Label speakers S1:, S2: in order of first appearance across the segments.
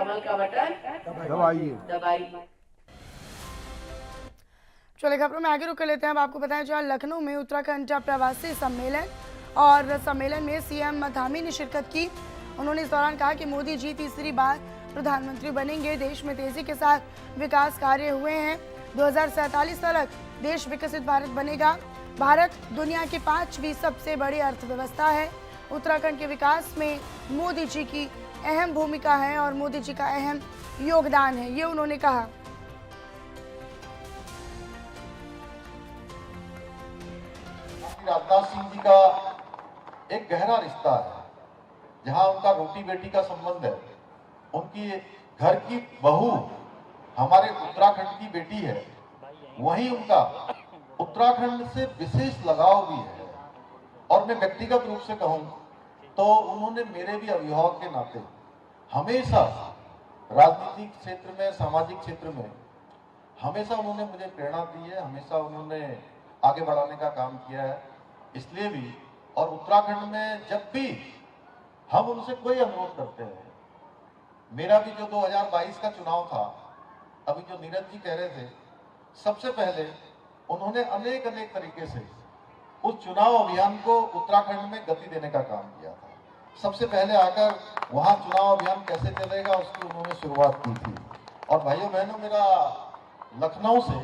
S1: कमल का बटन दबाइए।
S2: चलिए खबरों में आगे रुक कर लेते हैं। अब आपको बताएं जहां लखनऊ में उत्तराखंड प्रवासी सम्मेलन और सम्मेलन में सीएम धामी ने शिरकत की। उन्होंने इस दौरान कहा कि मोदी जी तीसरी बार प्रधानमंत्री बनेंगे। देश में तेजी के साथ विकास कार्य हुए हैं। 2047 तक देश विकसित भारत बनेगा। भारत दुनिया की 5वीं सबसे बड़ी अर्थव्यवस्था है। उत्तराखंड के विकास में मोदी जी की अहम भूमिका है और मोदी जी का अहम योगदान है, ये उन्होंने कहा।
S3: राजनाथ सिंह जी का एक गहरा रिश्ता है, जहां उनका रोटी बेटी का संबंध है। उनकी घर की बहू हमारे उत्तराखंड की बेटी है, वहीं उनका उत्तराखंड से विशेष लगाव भी है। और मैं व्यक्तिगत रूप से कहूं तो उन्होंने मेरे भी अभिभावक के नाते हमेशा राजनीतिक क्षेत्र में, सामाजिक क्षेत्र में हमेशा उन्होंने मुझे प्रेरणा दी है, हमेशा उन्होंने आगे बढ़ाने का काम किया है। इसलिए भी और उत्तराखंड में जब भी हम उनसे कोई अनुरोध करते हैं, मेरा भी जो 2022 का चुनाव था, अभी जो नीरज जी कह रहे थे, सबसे पहले उन्होंने अनेक तरीके से उस चुनाव अभियान को उत्तराखंड में गति देने का काम किया था। सबसे पहले आकर वहां चुनाव अभियान कैसे चलेगा उसकी उन्होंने शुरुआत की थी। और भाइयों बहनों, मेरा लखनऊ से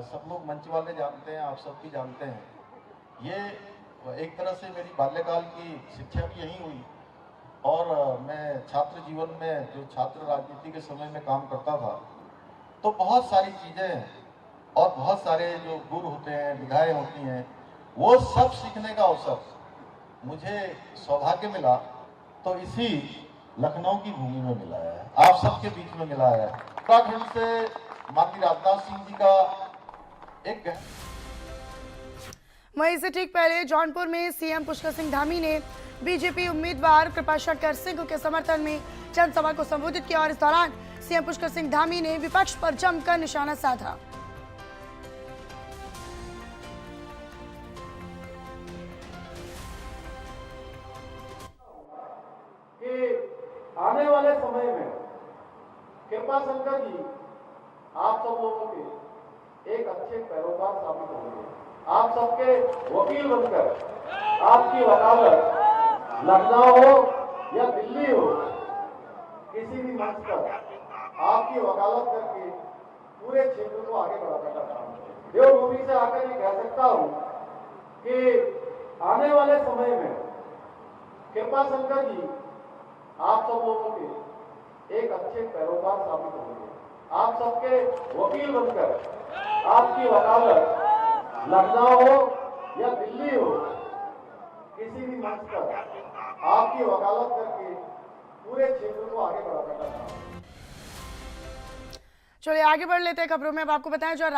S3: सब लोग मंच वाले जानते हैं, आप सब भी जानते हैं, ये एक तरह से मेरी बाल्यकाल की शिक्षा भी यहीं हुई। और मैं छात्र जीवन में जो छात्र राजनीति के समय में काम करता था, तो बहुत सारी चीजें और बहुत सारे जो गुर होते हैं, विधाएं होती हैं, वो सब सीखने का अवसर मुझे सौभाग्य मिला तो इसी लखनऊ की भूमि में मिला है, आप सबके बीच में मिला है। उत्तराखंड से माननीय राजनाथ सिंह जी का एक
S2: वहीं से ठीक पहले जौनपुर में सीएम पुष्कर सिंह धामी ने बीजेपी उम्मीदवार कृपाशंकर सिंह के समर्थन में जनसभा को संबोधित किया और इस दौरान सीएम पुष्कर सिंह धामी ने विपक्ष पर जमकर निशाना साधा।
S3: आने वाले समय में कृपाशंकर जी आप सब लोगों के एक अच्छे पैरोकार साबित होंगे। आप सबके वकील बनकर आपकी वकालत लखनऊ हो या दिल्ली हो, किसी भी मंच पर आपकी वकालत करके पूरे क्षेत्र को आगे बढ़ाने का काम है। देवभूमि से आकर ये कह सकता हूं कि आने वाले समय में कृपाशंकर जी आप सब लोगों के एक अच्छे पैरोकार साबित होंगे। आप सबके वकील बनकर आपकी वकालत लखनऊ हो या दिल्ली हो, किसी भी मंच पर आपकी वकालत करके पूरे क्षेत्र को आगे बढ़ाने का काम।
S2: चलिए आगे बढ़ लेते हैं खबरों में। अब आपको बताएं जो